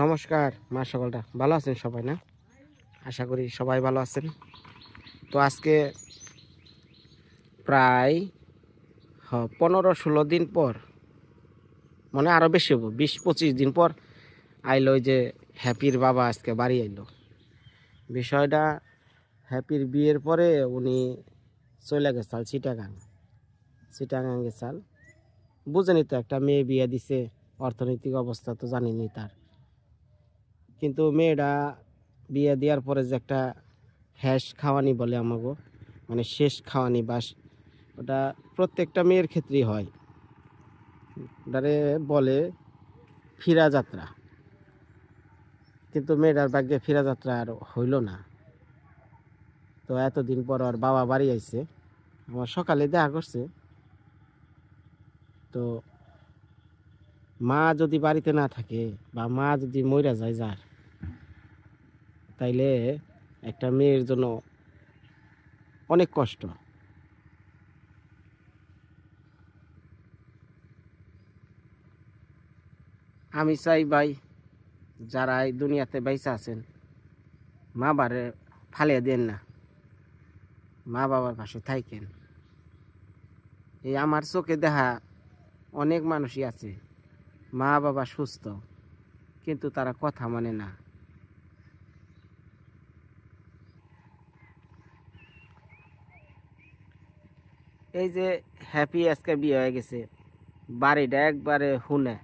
নমস্কার মা, সকলটা ভালো আছেন সবাই? না, আশা করি সবাই ভালো আছেন। তো আজকে প্রায় 15-16 দিন পর, মানে আরও বেশি হবো, 20-25 দিন পর আইলো যে হ্যাপির বাবা আজকে বাড়ি আইলো। বিষয়টা হ্যাপির বিয়ের পরে উনি চলে গেছাল চিটাগাং গেছাল। বুঝেনি তো, একটা মেয়ে বিয়ে দিছে, অর্থনৈতিক অবস্থা তো জানিনি তার। কিন্তু মেয়েটা বিয়ে দেওয়ার পরে যে একটা হ্যাশ খাওয়ানি বলে আমাগো, মানে শেষ খাওয়ানি বাস, ওটা প্রত্যেকটা মেয়ের ক্ষেত্রেই হয়। ওটারে বলে ফিরা যাত্রা। কিন্তু মেয়েটার ভাগ্যে ফিরা যাত্রা আর হইল না। তো এতদিন পর আর বাবা বাড়ি আইছে, আমার সকালে দেখা করছে। তো মা যদি বাড়িতে না থাকে বা মা যদি মইরা যায় যার, তাইলে একটা মেয়ের জন্য অনেক কষ্ট। আমি চাই ভাই, যারা এই দুনিয়াতে বাইসা আছেন, মা বাবারে ফালিয়ে দেন না, মা বাবার পাশে থাকেন। এই আমার চোখে দেখা অনেক মানুষই আছে, মা বাবা সুস্থ কিন্তু তারা কথা মানে না। এই যে হ্যাপি আজকে বিয়ে হয়ে গেছে, বাড়িটা একবারে হুনে,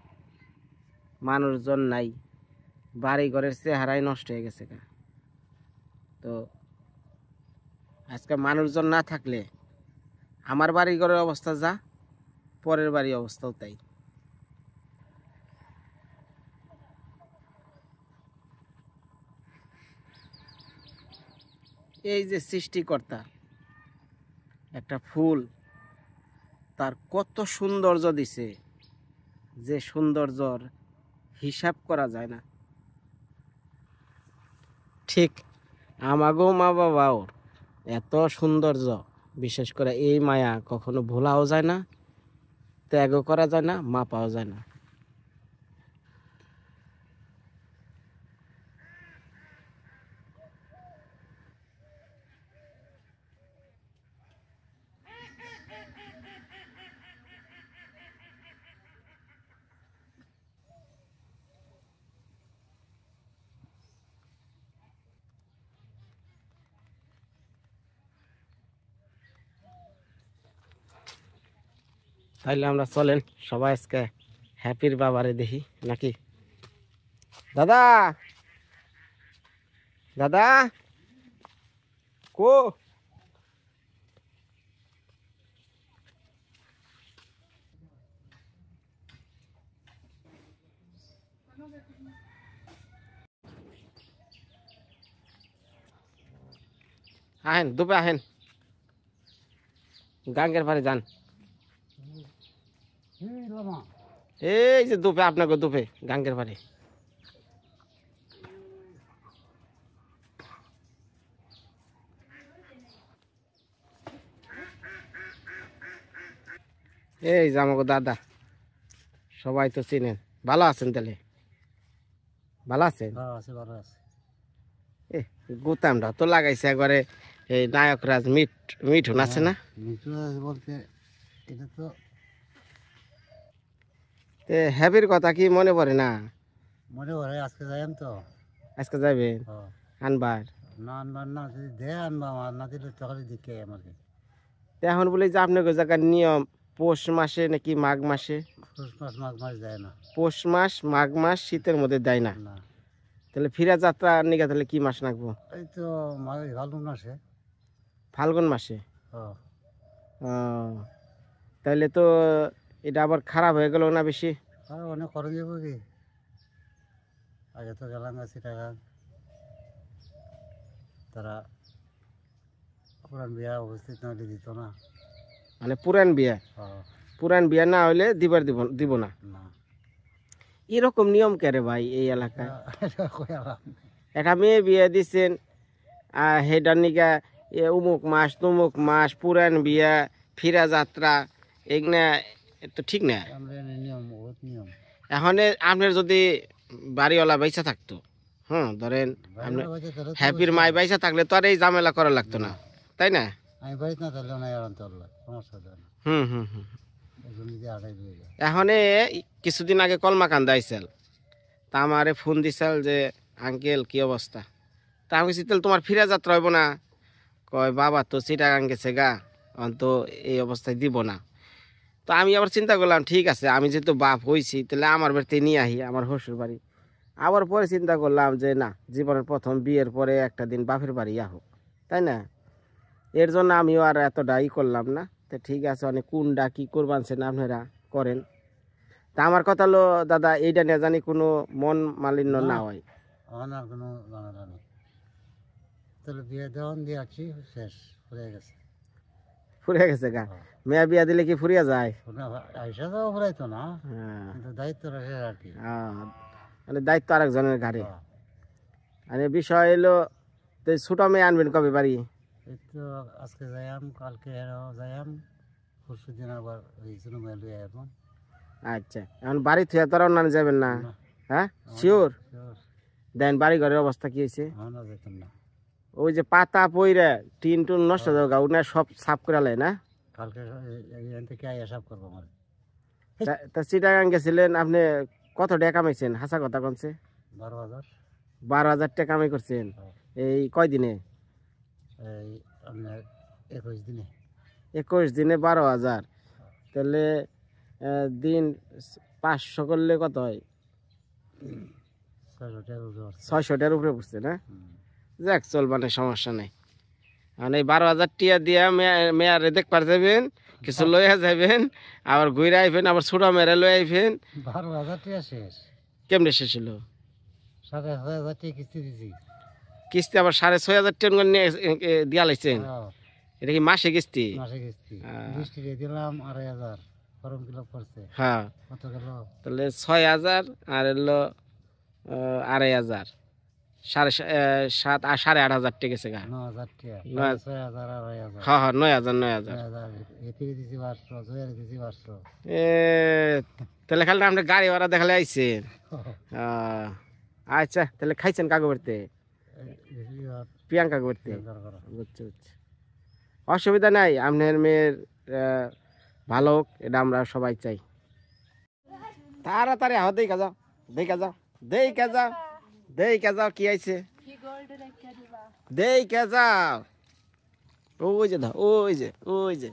মানুষজন নাই, বাড়ি ঘরের চেহারাই নষ্ট হয়ে গেছে। তো আজকে মানুষজন না থাকলে আমার বাড়ি ঘরের অবস্থা যা, পরের বাড়ির অবস্থাও তাই। এই যে সৃষ্টিকর্তা একটা ফুল, তার কত সৌন্দর্য দিছে, যে সৌন্দর্যর হিসাব করা যায় না। ঠিক আমাগো মা বাবাও এত সৌন্দর্য, বিশেষ করে এই মায়া কখনো ভোলাও যায় না, ত্যাগও করা যায় না, মাপাও যায় না। তাইলে আমরা চলেন সবাই আজকে হ্যাপির বাবারে দেখি নাকি। দাদা, দাদা কো, আহেন দুপে আহেন, গাঙ্গের পারে যান। এই যে দুপে, আপনাকে দুপে গাঙ্গের পারে। এই যে আমাকে দাদা, সবাই তো চিনেন। ভালো আছেন তাহলে? ভালো আছেন? গুতামটা তো লাগাইছে একবারে, এই নায়করাজ মিঠুন আছে না? বলতে এটা তো হ্যাপির কথা কি মনে পড়ে না? মনে পড়ে, আজকে যাইম তো। আজকে যাবেন আনবার? না আনবার না, যদি দে আনবা, আমার না দিলে তখনই দিকে আমাকে। এখন বলি যে আপনাকে জায়গার নিয়ম পৌষ মাসে নাকি মাঘ মাসে? পৌষ মাস মাঘ মাস দেয় না। পৌষ মাস মাঘ মাস শীতের মধ্যে দেয় না? না, তাহলে ফিরা যাত্রা নিকা তাহলে কি মাস নাকবো? এই তো ফাল্গুন মাসে। ফাল্গুন মাসে? ও তাইলে তো এটা আবার খারাপ হয়ে গেল না বেশি? অনেক খরচ যাবো কি, আগে তো গেলাম আশি টাকা, তারা পুরান বিয়া উপস্থিত না হলে দিত না। মানে পুরান বিয়া? পুরান বিয়া না হইলে দিব না? না, এরকম নিয়ম কে রে ভাই এই এলাকায়? একটা মেয়ে বিয়ে দিচ্ছেন, হেডার নিকা উমুক মাস তুমুক মাস, পুরান বিয়া, ফিরা যাত্রা, এগুলা তো ঠিক না। নিয়ম বহুত নিয়ম। এখন আপনার যদি বাড়িওয়ালা বাইসা থাকতো, ধরেন বাড়িওয়ালা বাইচা থাকলে তো হ্যাপির মাই বাইসা থাকলে তো আর এই ঝামেলা করা লাগতো না, তাই না? আমি বাড়িতে না থাকলেও না এরকম চললো, সমস্যা হয় না। হুম হুম হুম এখন নিজে আড়াই দিয়ে যায়। এখন কিছুদিন আগে কলমাকান্দা আইসাল, তা আমারে ফোন দিছাল যে আঙ্কেল কি অবস্থা। তা আমি বলছি তাহলে তোমার ফিরে যাত্রা হইব না? কয় বাবা তো চিটাগাং গেছে গা, তো এই অবস্থায় দিব না। তো আমি আবার চিন্তা করলাম ঠিক আছে, আমি যেহেতু বাপ হইছি তাহলে আমার বাড়িতে নিয়ে আহি, আমার শ্বশুর বাড়ি। আবার পরে চিন্তা করলাম যে না, জীবনের প্রথম বিয়ের পরে একটা দিন বাপের বাড়ি হোক, তাই না? এর জন্য আমিও আর এতটা করলাম না। তো ঠিক আছে, অনেক কোনটা কি করবানছেন আপনারা করেন। তা আমার কথা হলো দাদা, এইটা নিয়ে জানি কোনো মন মালিন্য না হয়। আমার আর কোনো ঝামেলা নেই। তাহলে বিয়ে দেওয়ান দিয়ে আছি, শেষ হয়ে গেছে। ফুরিয়ে গেছে গা? মেয়া বিয়া দিলে কি ফুরিয়া যায়? আইসা যাওয়া ফুরাইতো না, হ্যাঁ, কিন্তু দায়িত্ব রাখে আর কি। মানে দায়িত্ব আরেকজনের ঘাড়ে। হ্যাঁ। আর বিষয় হলো, তো ছোট মেয়ে আনবেন কবে বাড়ি? এই তো আজকে যাইয়াম, কালকে এরাও যাইয়াম, পরশু দিন আবার ওই জন্য মেলু এখন। আচ্ছা, এখন বাড়ি থুয়া তো আর অন্যান্য যাবেন না? না। হ্যাঁ শিওর? Sure. দেন বাড়ি ঘরের অবস্থা কি হয়েছে? আমরা যেতাম না। ওই যে পাতা পইরা টিন টুন নষ্ট হয়ে যাওয়া, ওনা সব সাফ করে লাই না? কালকে এখান থেকে আইয়া সব করবো আমার। তা চিটাগাং গেছিলেন আপনি, কত টাকা কামাইছেন হাসা কথা কনছে? 12,000। 12,000 টাকা কামাই করছেন এই কয়দিনে? এই আপনার 21 দিনে। 21 দিনে 12,000, তাহলে দিন 500 করলে কত হয়? 600 টাকার উপরে আছে। 600 টাকার উপরে পড়ছে না? হুম। যাক, চলবানে সমস্যা নেই। মানে 12,000 টিয়া দিয়া মেয়ারে দেখবার যাবেন, কিছু লইয়া যাবেন, আবার ঘুরে আইবেন, আবার ছোট মেয়েরা লই আইবেন। 12,000 টাকা শেষ। কেমনে শেষ হলো? 6,500 টাকা কিস্তি দিছি। কিস্তি আবার 6,500 টাকা নিয়ে দিয়া লাইছেন? হ্যাঁ, এটা কি মাসে কিস্তি? মাসে কিস্তি। বৃষ্টি দিলাম 2,500, ফর্ম ফিল আপ করছে। হ্যাঁ, কত গেল? তাহলে 6,000 আর হলো 2,500, 7,500 টাকা গেছে গা। 9,000 টাকা। 6,000 আর 2,500। হ্যাঁ হ্যাঁ, 9,000। 9,000 এতিরে দিছি 500, জয়ের দিছি 500। এ তাহলে খালি আমরা গাড়ি ভাড়া দেখালে আইছেন। আচ্ছা, তাহলে খাইছেন কাগো করতে? প্রিয়াঙ্কা করতে? বুঝছি বুঝছি, অসুবিধা নাই। আপনার মেয়ের ভালো হোক, এটা আমরা সবাই চাই। তাড়াতাড়ি আহ, দেখা যাও দেখা যাও দেখা যাও দেখা যাও কি আইছে, দেখা যাও। ওই যে দাও, ওই যে ওই যে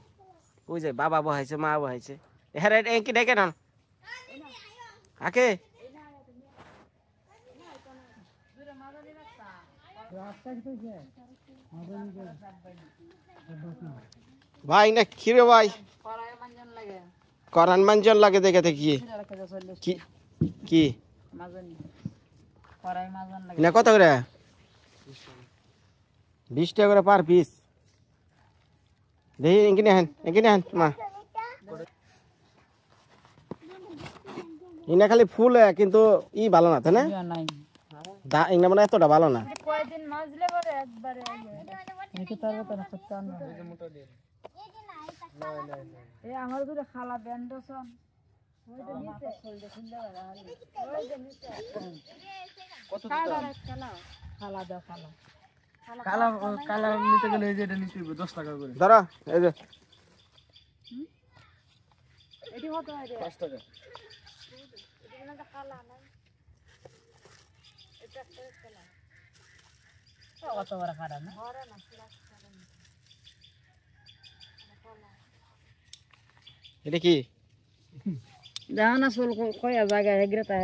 ওই যে বাবা বহাইছে, মা বহাইছে। হ্যাঁ রে, কি ডেকে না আকে? ভাই না খিরে ভাই, করান মানজন লাগে দেখে দেখি কি কি না কত করে? 20 টাকা করে পার পিস। দেখি এখানে হেন, এখানে হেন মা। ইনা খালি ফুল কিন্তু ভালো না, তাই না? ইনা মানে এতটা ভালো না। আমার দুটো খালা ব্যান্ড কালা নিতে গেলে এই যে এটা নিতে হবে 10 টাকা করে। ধরো এই যে এটি কত 5 টাকা। কত বড় খারাপ না? এটা কি? দেখো না চুল কয়া জায়গায় হেগড়েতা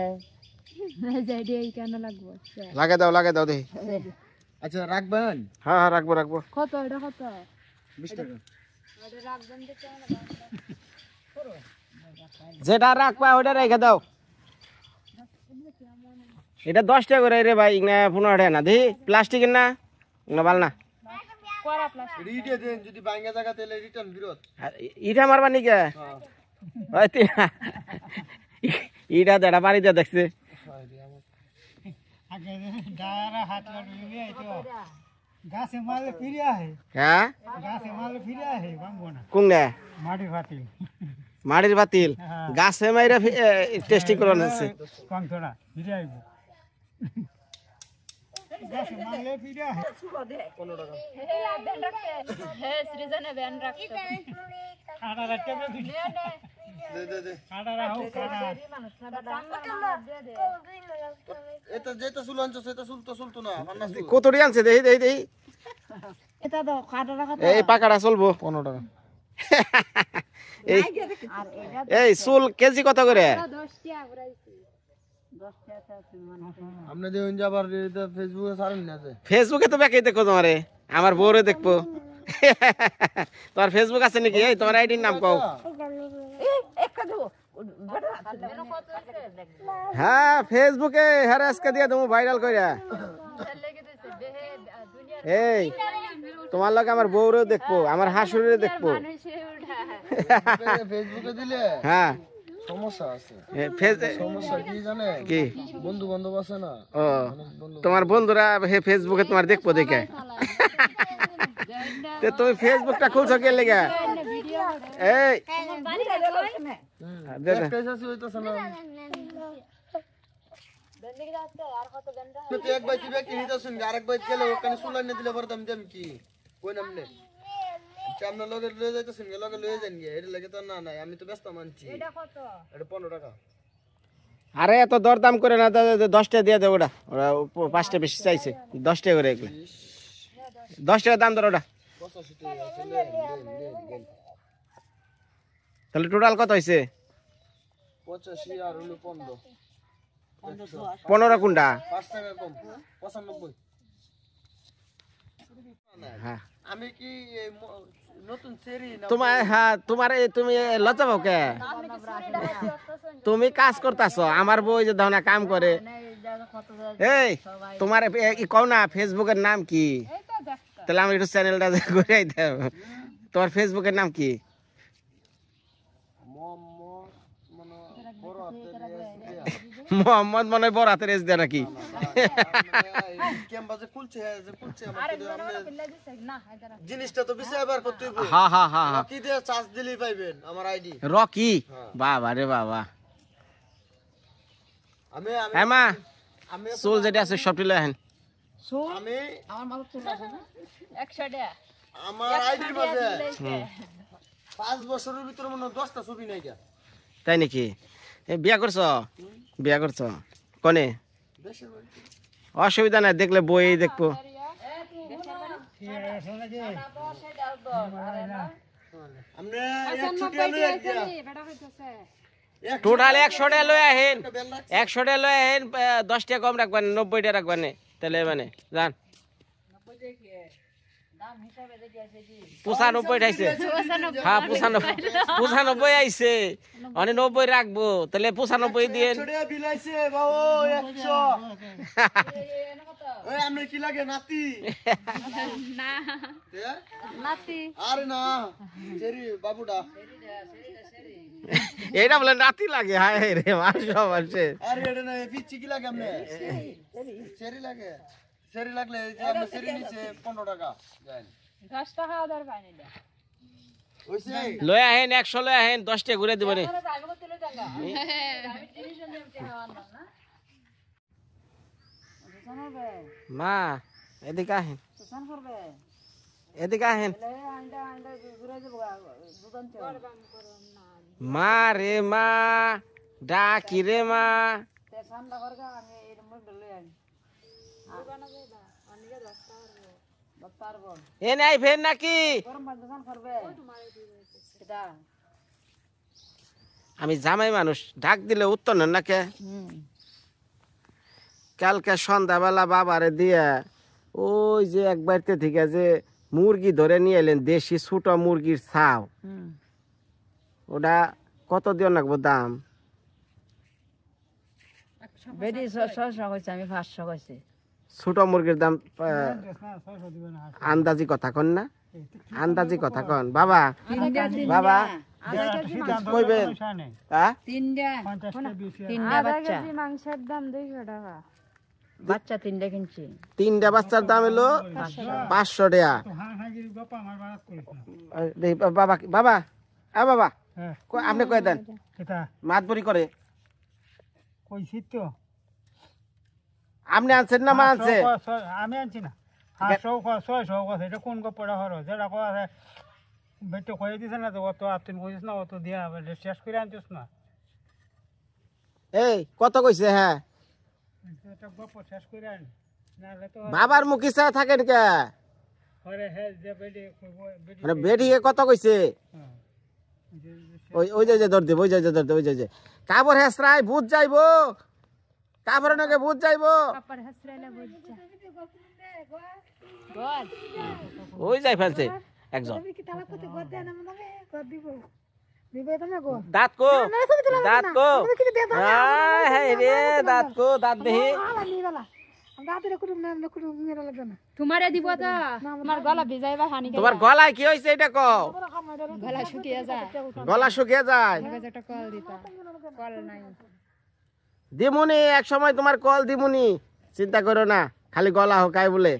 লাগে দাও দেখি। আচ্ছা রাখবেন? হ্যাঁ হ্যাঁ, রাখবো রাখবো। কত এটা কত? 20 টাকা। যেটা রাখবা ওটা রেখে দাও। এটা 10 টাকা করে রে ভাই, না 15 টাকা না। দেখি প্লাস্টিকের না, না ভালো না। রিটে দেন, যদি বাইঙ্গা জায়গা তাহলে রিটার্ন বিরত। ইটা মারবা নি কে? ইটা দেড়া বাড়িতে দেখছে। গাছে মালে ফিরে আহে, হ্যাঁ গাছে মালে ফিরে আহে, ভাঙবো না। কোন না? মাটি ফাটি মাটির বাতিল গাছে মাইরা টেস্টিং করে আনছে এটা যেটা চুল আনছো সেটা চুল তো চুলতো না আন্না চুল কতটি আনছে দেখি দেখি দেখি এটা তো কাটাটা কত এই পাকাটা চলবো 15 টাকা এই আর এটা এই চুল কেজি কত করে 10 টাকা আপনি দেখুন যে আবার ফেসবুকে ছাড়েন না আছে ফেসবুকে তো বেঁকে দেখো তোমারে আমার বউরে দেখবো তোমার ফেসবুক আছে নাকি এই তোমার আইডির নাম কও হ্যাঁ ফেসবুকে হ্যাঁ আজকে দিয়ে দেবো ভাইরাল কইরা এই তোমার লগে আমার বউরেও দেখবো আমার হাসুরেও দেখবো ফেসবুকে দিলে হ্যাঁ সমস্যা আছে ফেস- সমস্যা কি জানে কি বন্ধু বান্ধব আছে না ও তোমার বন্ধুরা ফেসবুকে তোমার দেখবো দেখে তে তুমি ফেসবুকটা খুলছো কে লেগে এই দে দে। একটা আছে হইতাছে না তুই এক বাইক ব্যাগ নিতাছুন আরেক বাইক গেলে ওখানে সুলাই না দিলে পারতাম যে আমি কি কই নামনে আপনার লগে লয়ে যাইতাছুন লগে লয়ে যান গিয়ে এটা লাগে তো না নাই আমি তো ব্যস্ত মানছি এটা 15 টাকা আরে এত দরদাম করে না 10টা দিয়ে দে ওটা ওরা 5টা বেশি চাইছে 10টা করে এগুলো 10 টাকা দাম ধর ওটা 85 টাকা আছে লেন তাহলে টোটাল কত হয়েছে 85 আর হলো 15 15 কোনটা 5 টাকা কম 95 হ্যাঁ আমি কি এই নতুন সেরি না তোমার হ্যাঁ তোমার তুমি লজ্জা পাও কে তুমি কাজ করতেছ আমার বউ যে দাও না কাম করে এই তোমার কও না ফেসবুকের নাম কি তাহলে আমি একটু চ্যানেলটা ঘুরে দিতে তোমার ফেসবুকের নাম কি মোহাম্মদ মানে বড় হাতের মোহাম্মদ মনে হয় বড় হাতের এস দেয় নাকি ক্যাম্পাসে খুলছে যে খুলছে আমাকে জিনিসটা তো বিষয়বার করতে হইব হ্যাঁ হ্যাঁ হ্যাঁ হ্যাঁ কি দিয়ে চার্জ দিলেই পাইবেন আমার আইডি রকি বাবা রে বাবা আমি আমি হ্যাঁ মা আমি চুল যেটা আছে সবটি লয় আহেন আমি আমার মাল চলে আসে না 100 টাকা আমার আইডির মাঝে 5 বছরের ভিতরে মনে হয় 10টা ছবি নাই গা তাই নাকি বিয়া করছ বিয়া করছ কনে দেশের বাড়ি অসুবিধা নাই দেখলে বই দেখবো আমরা এক ছুটি লই আইয়া টোটাল 100 টাকা লয় আহেন 100 টাকা লয় আহেন 10 টাকা কম রাখবেন 90 টাকা রাখবেন তাহলে মানে জান 95 আইছে হ্যাঁ 95 আইছে মানে 90 রাখবো তাহলে 95 দিয়ে ছড়িয়া বিলাইছে বাবু 100 ওই আমরা কি লাগে নাতি না তে? নাতি আরে না সেরি বাবুডা এটা বলে নাতি লাগে হায় রে মাসে আরে এটা না পিচ্ছি কি লাগে আমনে সেরি লাগে সেরি লাগলে এই যে আমরা সেরি নিচে 15 টাকা জানেন 10 টাকা আদার পাইনি না ওইছে লয় আহেন 100 লয় আহেন 10 টাকা ঘুরে দিব রে মা এদিকে আহেন এদিকে আহেন মা রে মা ডাকি রে মা এ নাই ফের নাকি আমি জামাই মানুষ ডাক দিলে উত্তর নেন নাকে কালকে সন্ধ্যাবেলা বাবারে দিয়া ওই যে এক বাড়িতে থেকে যে মুরগি ধরে নিয়ে এলেন দেশি ছোট মুরগির ছাও ওটা কত দিয়ে রাখবো দাম বেডি 600 কইছে আমি 500 কইছি ছোট মুরগির দাম আন্দাজি কথা কন না আন্দাজি কথা কন বাবা বাবা কইবেন হ্যাঁ তিনটা বাচ্চা মাংসের দাম 200 টাকা বাচ্চা তিনটা কিনছি 3টা বাচ্চার দাম হলো 500 টাকা বাবা বাবা বাবা হ্যাঁ আপনি কয়ে দেন এটা মাতবরি করে কইছি তো আপনি আনছেন না মা আনছে আমি আনছি না 500 কথা এটা কোন গপটা হলো যেটা কথা আছে বেটো কয়ে দিছে না তো অত আপনি কইছিস না অত দিয়া শেষ করে আনছিস না এই কত কইছে হ্যাঁ এটা গপ শেষ করে আন নাহলে তো বাবার মুখে চা থাকেন কে হরে হ্যাঁ যে বেডি বেডি মানে বেটিকে কত কইছে ওই ওই যে ধর দেব ওই যে ধর দেব ওই যে কাবর হেসরাই ভূত যাইবো কাবর নাকি ভূত যাইবো পাপার হাসরাইলা বুঝছা ওই যাই ফেলছে একজন দাঁত কো দাঁত কো হ্যাঁ রে দাঁত কো দাঁত দেহি তোমারে দিব তো তোমার গলা ভিজাইবা হানি তোমার গলায় কি হইছে এটা কও গলা শুকিয়ে যায় গলা শুকিয়ে যায় কাছে একটা কল দিতা কল নাই দিমুনি এক সময় তোমার কল দিমুনি চিন্তা করো না খালি গলা হোকায় বলে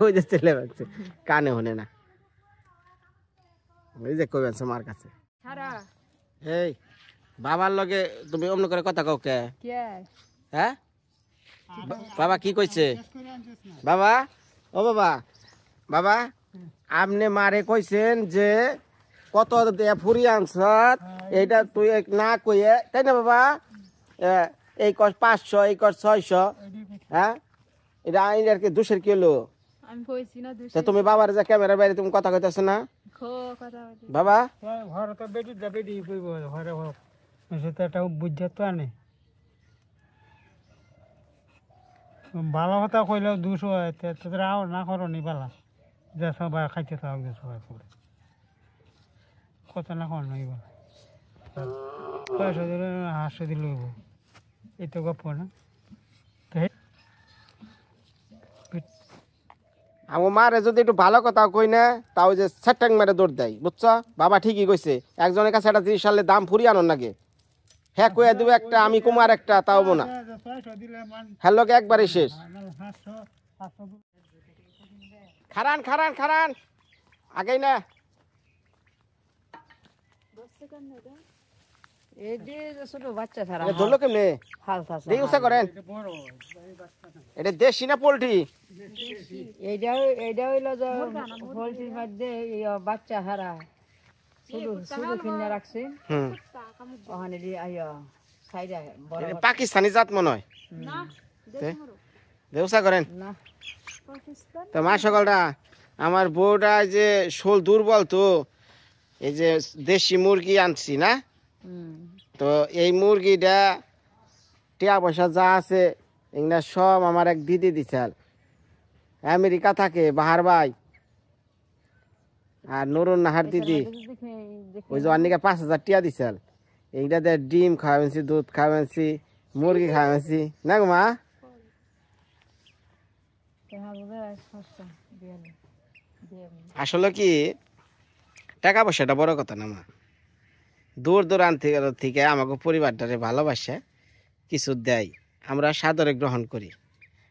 ওই যে ছেলে বাচ্চা কানে হনে না ওই যে কই আছে মার কাছে ছাড়া এই বাবার লগে তুমি অমন করে কথা কও কে কে হ্যাঁ বাবা কি কইছে বাবা ও বাবা বাবা আপনি মারে কইছেন যে কত দিয়ে ফুরি আনছত এইটা তুই না কইয়ে তাই না বাবা এই কস 500 এই কস 600 হ্যাঁ এটা আইন আর কি দুশের কিলো আমি কইছি না দুশ তা তুমি বাবার যে ক্যামেরার বাইরে তুমি কথা কইতাছ না খো কথা বলি বাবা ঘর তো বেডি দা বেডি কইব ঘরে হোক সেটা একটা বুঝতে তো আনে ভালো কথা কইলেও 200 হয় তোদের আও না করো নি বালা যে সবাই খাইতে থাক যে সবাই করে কত না কোন নাই বালা 500 দিলে 800 দিলে হইব এই তো গপ না আমার মারে যদি একটু ভালো কথা কই না তাও যে সেটাং মেরে দৌড় দেয় বুঝছো বাবা ঠিকই কইছে একজনের কাছে একটা 30 সালে দাম ফুরি আনন নাগে হ্যাঁ কইয়া দিব একটা আমি কুমার একটা তাও না 600 দিলে মান হ্যাঁ লোক একবারই শেষ 500 খারান খারান খারান আগেই না এই যে ছোট বাচ্চা ছাড়া এ ধরলো কেমনে হাল থাসা দেই উসা করেন বড় এটা দেশি না পোল্ট্রি এইটা হইলো যে পোল্ট্রির মধ্যে বাচ্চা হারা শুধু শুধু কিনে রাখছে হুম ওখানে দিয়ে আইয়া সাইডে বড় এটা পাকিস্তানি জাত মনে হয় না দেউসা করেন না তো মা সকালটা আমার বউটা যে শোল দুর্বল তো এই যে দেশি মুরগি আনছি না তো এই মুরগিটা টিয়া পয়সা যা আছে এগুলা সব আমার এক দিদি দিছাল আমেরিকা থাকে বাহার ভাই আর নুরুন নাহার দিদি ওই যে অনেকে 5,000 টিয়া দিছাল এইটা দিয়ে ডিম খাওয়াইছি দুধ খাওয়াইছি মুরগি খাওয়াইছি না গো মা আসলে কি টাকা পয়সাটা বড় কথা না মা দূর দূরান্ত থেকে আমাকে পরিবারটারে ভালোবাসে কিছু দেয় আমরা সাদরে গ্রহণ করি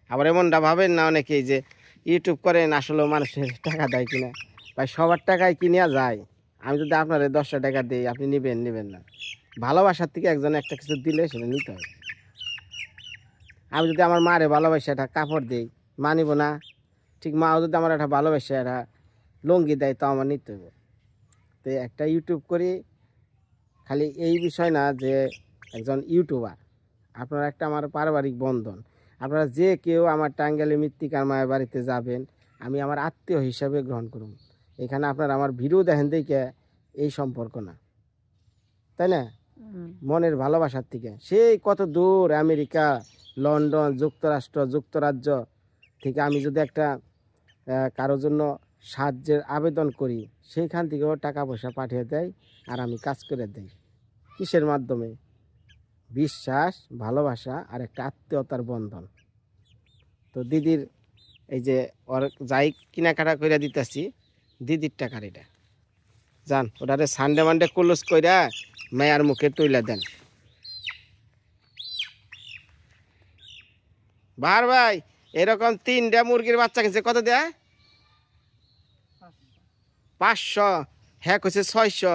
আবার এমনটা ভাবেন না অনেকেই যে ইউটিউব করেন আসলে মানুষের টাকা দেয় কিনা ভাই সবার টাকায় কিনিয়া যায় আমি যদি আপনার 10 টাকা দিই আপনি নেবেন না ভালোবাসার থেকে একজন একটা কিছু দিলে সেটা নিতে হবে আমি যদি আমার মারে ভালোবাসে একটা কাপড় দিই মানিব না ঠিক মাও যদি আমার একটা ভালোবাসে একটা লুঙ্গি দেয় তো আমার নিতে হবে তো একটা ইউটিউব করি খালি এই বিষয় না যে একজন ইউটিউবার আপনারা একটা আমার পারিবারিক বন্ধন আপনারা যে কেউ আমার টাঙ্গাইলে মৃত্তিকার মায়ের বাড়িতে যাবেন আমি আমার আত্মীয় হিসাবে গ্রহণ করুন এখানে আপনারা আমার ভিডিও দেখেন দেখে এই সম্পর্ক না তাই না মনের ভালোবাসার থেকে সেই কত দূর আমেরিকা লন্ডন যুক্তরাষ্ট্র যুক্তরাজ্য থেকে আমি যদি একটা কারোর জন্য সাহায্যের আবেদন করি সেইখান থেকেও টাকা পয়সা পাঠিয়ে দেয় আর আমি কাজ করে দেই কিসের মাধ্যমে বিশ্বাস ভালোবাসা আর একটা আত্মীয়তার বন্ধন তো দিদির এই যে ওর যাই কেনাকাটা করে দিতেছি দিদির টাকার এটা যান ওটারে সানডে মানডে ক্লোজ কইরা মায়ার মুখে তুইলা দেন বার ভাই এরকম 3টা মুরগির বাচ্চা কিনছে কত দেয় 500 হ্যাঁ কইছে 600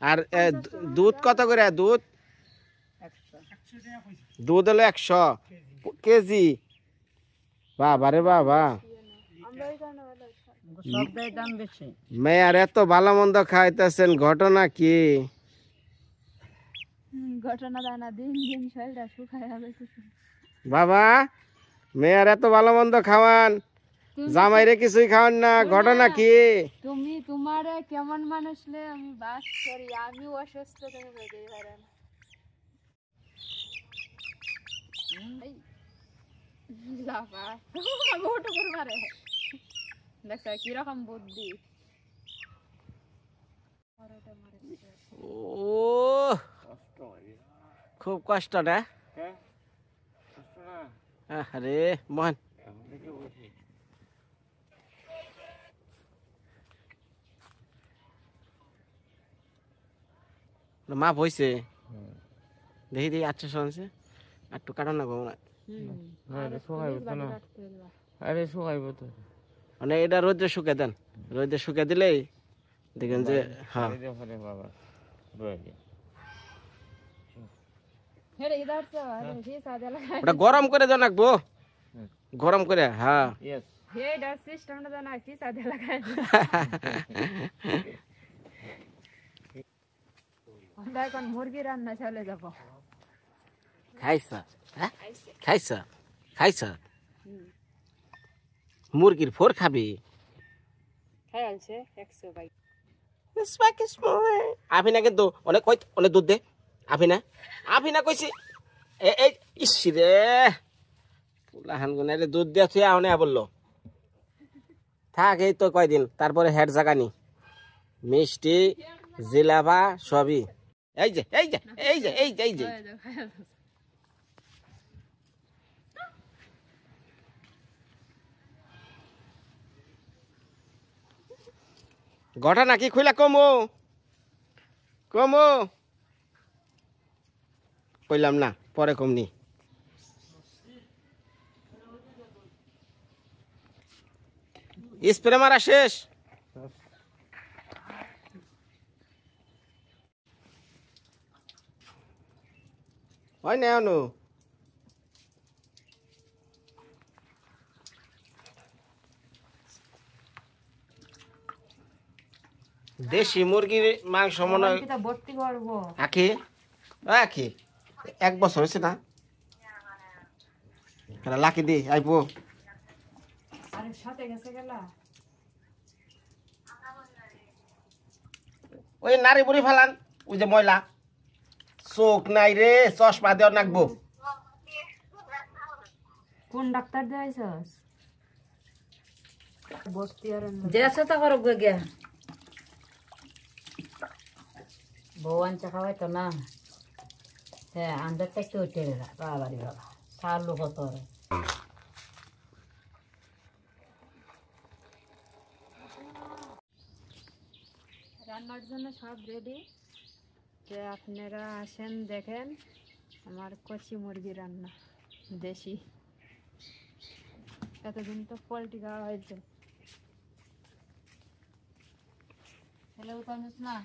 আর দুধ কত করে দুধ? দুধ হলো 100 কেজি। বাবা রে বাবা, সবটাই দাম বেশি। মেয়ার এত ভালো মন্দ খাইতেছেন, ঘটনা কি? ঘটনা দেয় না, দিন দিন শরীরটা শুকায় হবে কিছু। বাবা মেয়ার এত ভালো মন্দ খাওয়ান, জামাইরে কিছুই খাওয়ান না, ঘটনা কি? তুমি তোমারে কেমন মানুষ লে আমি বাস করি, আমি অসুস্থ, তুমি বুঝতেই পারেন। লাফা মোটো করবারে দেখছ কিরকম বুদ্ধি। ও খুব কষ্ট না? আরে মন মাপ হয়েছে দেখি দেখি। আচ্ছা শুনছে আর একটু কাটান না গো মানে এটা রোদে শুকে দেন, রোদে শুকে দিলেই দেখেন যে হ্যাঁ হেরে ইধার সে হে সাদা লাগা ওটা গরম করে দেন রাখবো, গরম করে। হ্যাঁ হে ডার সিস্টেমটা জানা কি সাদা লাগা। আমরা এখন মুরগি রান্না চলে যাব। খাইছা? হ্যাঁ খাইছা? খাইছা? মুরগির ফোর খাবি? খাই আনছে 100 ভাই। আফিনা কিন্তু অনেক অনেক দুধ দে। আফিনা আফিনা কইছি এই ইসি রে পুলাহান গুনে দুধ দিয়ে থুয়া অনে বললো থাক এই তো কয়দিন, তারপরে হেড জাগানি মিষ্টি জিলাপা সবই। এই যে এই যে এই যে এই যে এই যে ঘটনা কি খুইলা কমো কমো কইলাম না, পরে কমনি। স্প্রে মারা শেষ? হয় না অনু? দেশি মুরগির মাংস মনে হয় ভর্তি করবো। আখি আখি 1 বছর হয়েছে না? লাকি দি আইবো আরে সাথে গেছে গেলা ওই নারী বুড়ি ফেলান, ওই যে ময়লা চোখ নাই রে, চশমা দেওয়া নাকবো। কোন ডাক্তার দেখাইছস? ভর্তি আর দেশে তো করব গিয়া ভগবান চা খাওয়াই তো না। হ্যাঁ আন্দাজ থেকে উঠে গেলা বাবারি বাবা সারলো কত। রান্নার জন্য সব রেডি, যে আপনারা আসেন দেখেন আমার কচি মুরগি রান্না দেশি। এতদিন তো পোলট্রি খাওয়া হয়েছে। তেলে বুতা আনছ না?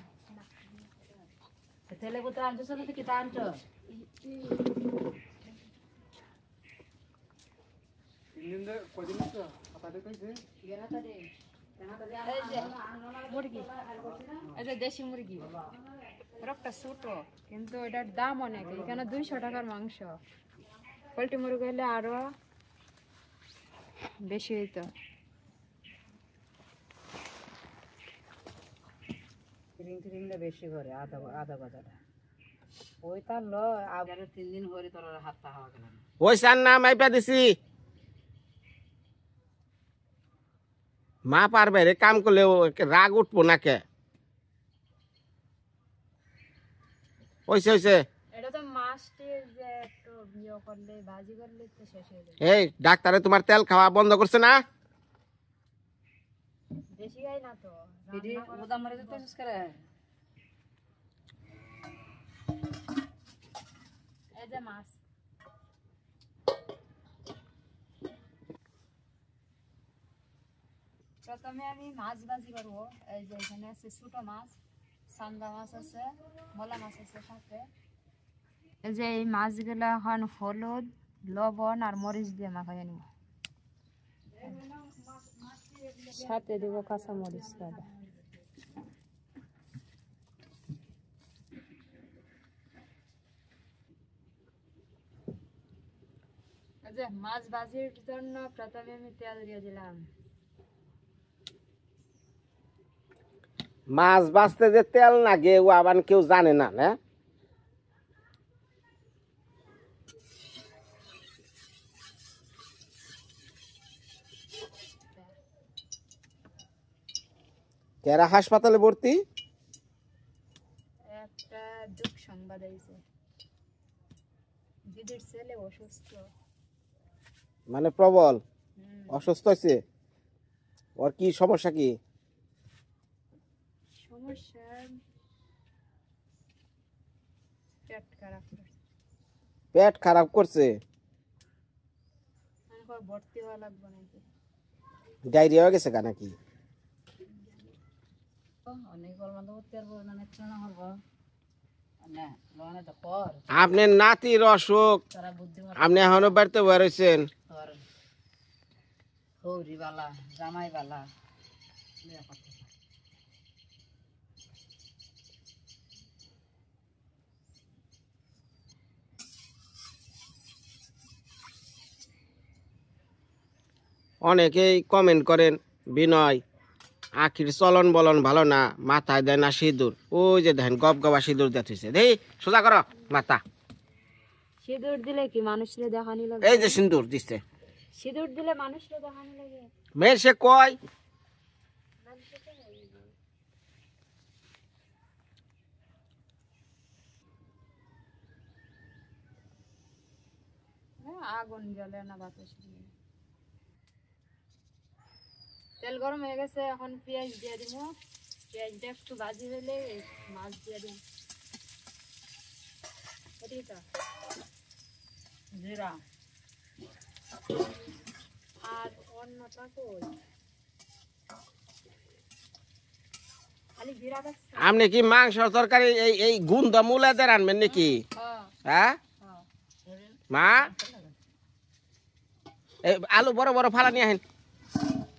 তেলে বুতা আনছ না কি তা আনছ? মুরগি এই যে দেশি মুরগি রকটা ছোট, কিন্তু এটার দাম অনেক। এখানে 200 টাকার মাংস। পোলট্রি মুরগি হলে আরো বেশি হইতো। রিং বেশি করে আধা কথাটা ওই তার ল আবার 3 দিন করে তোর হাতটা হাওয়া গেল। ওই সার না মাইপা দিছি, মা পারবে রে কাম করলে রাগ উঠবো না কে? হইছে হইছে। এটা তো মাছটির যে একটু বিয়ে করলে ভাজি করলে তো শেষ হয়ে যাবে। এই ডাক্তারে তোমার তেল খাওয়া বন্ধ করছে না? বেশি খাই না তো। দিদি ওদা মরে তো শেষ করে এই যে মাছ প্রথমে আমি মাছ ভাজি করবো। এই যে এখানে আছে ছোট মাছ, চান্দা মাছ আছে, মলা মাছ আছে সাথে। এই যে এই মাছগুলা এখন হলুদ, লবণ আর মরিচ দিয়ে মাখাই আনিব। সাথে দিব কাঁচা মরিচ দাদা। এই যে মাছ ভাজির জন্য প্রথমে আমি তেল দিয়ে দিলাম। মাছ বাঁচতে যে তেল লাগে ও আবার কেউ জানে না, না? কেরা হাসপাতালে ভর্তি? একটা দুঃখ সংবাদ আইছে, দিদির ছেলে অসুস্থ। মানে প্রবল অসুস্থ হয়েছে? ওর কি সমস্যা? কি সমস্যা? পেট খারাপ করছে। পেট খারাপ করছে? আমার ভর্তি হওয়া লাগবে নাকি? ডায়রিয়া হয়ে গেছে নাকি? অনেক বড় মতো করতে পারবো না, নেত্র না হবো না, লোনে তো কর আপনার নাতির অসুখ, তারা বুদ্ধিমত আপনি এখনো বাড়িতে বয়ে রয়েছেন। তোর হৌরি বালা জামাই বালা অনেকেই কমেন্ট করেন, বিনয় আখির চলন বলন ভালো না, মাথায় দেয় না সিঁদুর। ওই যে দেখেন গপ গবা সিঁদুর দেখতেছে, দেই সোজা করো মাথা। সিঁদুর দিলে কি মানুষরে দেখানি লাগে? এই যে সিঁদুর দিচ্ছে, সিঁদুর দিলে মানুষরে দেখানি লাগে? মেয়ের সে কয় আগুন জ্বলে না বাতাস দিয়ে। তেল গরম হয়ে গেছে, এখন পেঁয়াজ দিয়ে দিব। পেঁয়াজটা একটু ভাজি হলে মাছ দিয়ে দিন। জিরা আর অন্যটা কই? খালি জিরা দেখছি। আপনি কি মাংস তরকারি এই এই গুন্দ মূলাদের আনবেন নাকি? হ্যাঁ মা, এই আলু বড় বড় ফালা নিয়ে আহেন,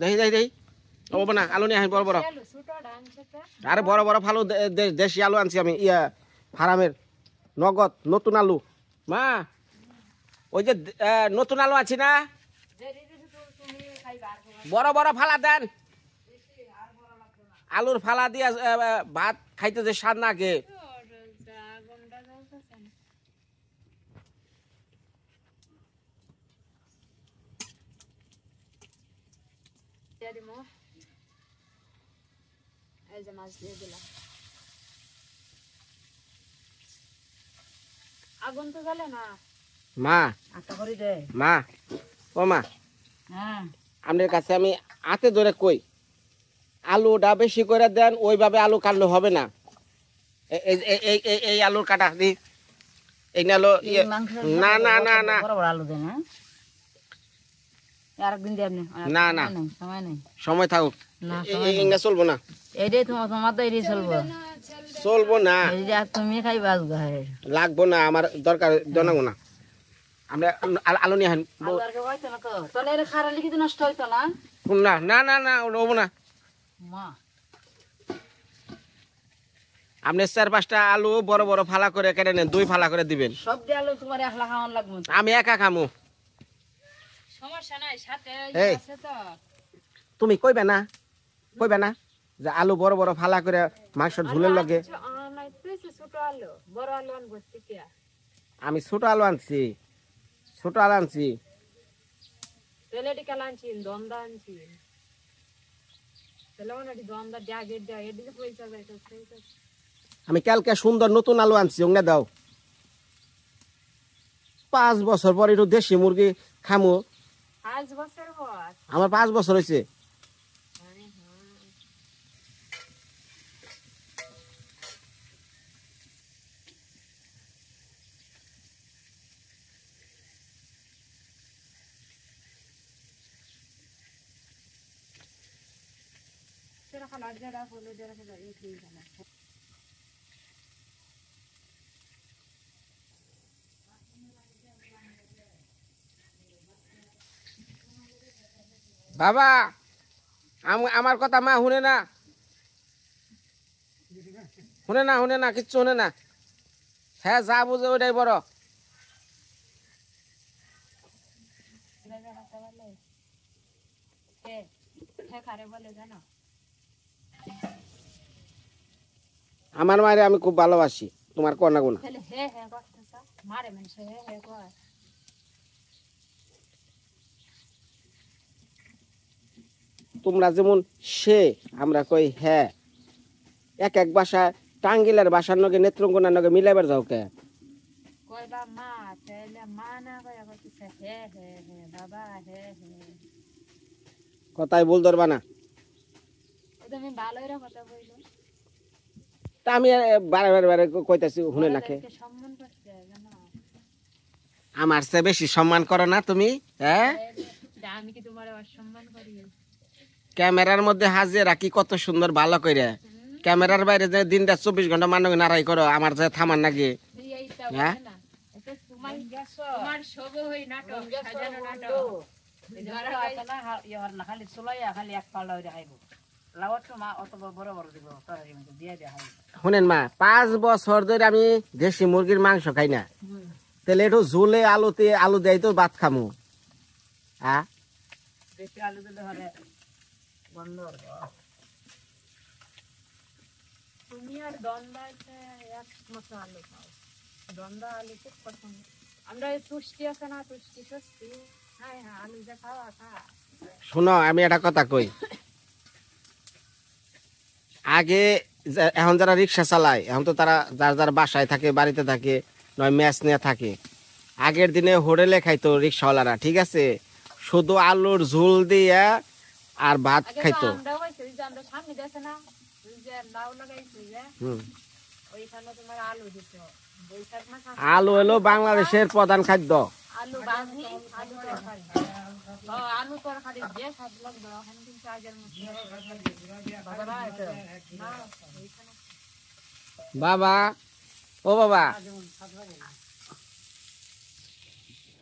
দেখি দেখি দেখি। ও না, আলু নিয়ে আহেন বড় বড়। আলু ছোট ডাংসেটা আরে বড় বড় ফালু, দেশি আলু আনছি আমি, ইয়া ফার্মের নগদ নতুন আলু। মা, ওই যে নতুন আলু আছে না, বড় বড় ফালা দেন। আলুর ফালা দিয়ে ভাত খাইতে যে স্বাদ লাগে। আগুনটা জ্বলতেছে না। দিয়ে দিব। এই যে মাছ দিয়ে দিলাম। আগুন তো জ্বলে না। মা, আটা করি দে মা, ও মা, হ্যাঁ আপনার কাছে আমি হাতে ধরে কই, আলুটা বেশি করে দেন, ওইভাবে আলু কাটলে হবে না। এই আলুর কাটা দি, এই আলু ইয়ে, না না না না বড় বড় আলু দেন। হ্যাঁ আরেকদিন দিয়ে আপনি না না সময় নেই সময় থাকুক, না ইংনা চলবো না, এইটাই তোমার তো এটাই চলবো। চলবো না, এই যে তুমি খাই বাজগা হ্যাঁ লাগবো না, আমার দরকার জানাবো না। আমরা আলু নিয়ে আহেন। তাহলে এর খারা লিখিতে নষ্ট হইতো না। না না না না রবো না। মা আপনি 4-5টা আলু বড় বড় ফালা করে কেটে নেন, 2 ফালা করে দিবেন। সব দিয়ে আলু তোমার একলা খাওয়ান লাগবে তো। আমি একা খামু। সমস্যা নাই, সাথে এই। আছে তো। তুমি কইবে না, কইবে না যে আলু বড় বড় ফালা করে মাংস ঝুলের লগে? নাই তুই ছোট আলু, বড় আলু আনবো থেকে। আমি ছোট আলু আনছি, ছোট আলু আনছি। তেলেটি কাল আনছি, দন্দা আনছি। তেলে অনেক দন্দা ড্যাগের ড্যাগ এটি যে পয়সা যাইতেছে। আমি কালকে সুন্দর নতুন আলু আনছি, ওঙ্গে দাও। 5 বছর পর একটু দেশি মুরগি খামু। 5 বছর পর? আমার 5 বছর হয়েছে। বাবা আমার কথা মা শুনে না, শুনে না কিচ্ছু শুনে না। হ্যাঁ যা বুঝে ওইটাই বড়। আমার মায়ের আমি খুব ভালোবাসি, তোমার কন্যা গুণা। তাহলে হে হে করতেছ, মারে মানুষ হে হে কয়। তোমরা যেমন সে, আমরা কই হ্যাঁ। এক এক ভাষায় টাঙ্গিলের ভাষার নগে নেত্রঙ্গনার নগে মিলাইবার যাও কে? কইবা মা, তাহলে মা না কইয়া করতেছে হে হে হে বাবা হে হে। কথাই বল ধরবা না। তুমি ভালোই কথা কইলো। তা আমি বারে বারে কইতাছি শুনে নাকে। বড়দেরকে সম্মান করতে জানো। আমার চেয়ে বেশি সম্মান করো না তুমি? হ্যাঁ, আমি কি তোমার অসম্মান করি? ক্যামেরার মধ্যে হাজির রাখি কত সুন্দর ভালো করে, ক্যামেরার বাইরে যে দিনটা 24 ঘন্টা মানুষ নাড়াই করো, আমার যে থামার নাকি? এইটা হ্যাঁ? বলে না, এটা তোমার সব হই নাটক, সাজানো নাটক। খালি চুলাইয়া খালি এক পাল্লা দেখাইব লাউটো মা অত বড় বড় দিব তরকারি মধ্যে দিয়ে দেখাইব। শুনেন মা, 5 বছর ধরে আমি দেশি মুরগির মাংস খাই না, তাহলে একটু ঝোলে আলুতে আলু দেয় তো ভাত খামু। হ্যাঁ, বেশি আলু দিলে হলে বন্ধ করবো। তুমি আর দন্দাতে একমাত্র আলু খাও, দন্দা আলু খুব পছন্দ। আমরা এই তুষ্টি আছে না, তুষ্টি সস্তি, হ্যাঁ হ্যাঁ আলু যে খাওয়া খা। শোনো আমি একটা কথা কই, আগে এখন যারা রিক্সা চালায়, এখন তো তারা যার যার বাসায় থাকে, বাড়িতে থাকে, নয় ম্যাচ নিয়ে থাকে। আগের দিনে হোটেলে খাইতো রিক্সাওয়ালারা, ঠিক আছে, শুধু আলুর ঝোল দিয়ে আর ভাত আগে তো খাইতো। আমরা হইছে যে আমরা সামনে দেখে না, ওই যে লাউ লাগাইছি যে হুম। ওইখানে তোমার আলু দিত, বৈশাখ মাস আলু হলো বাংলাদেশের প্রধান খাদ্য। আলু বাজি, আলু তরকারি। আলু তরকারি যে স্বাদ লাগবে ওখানে কিন্তু আগের মতো না, ওইখানে বাবা, ও বাবা,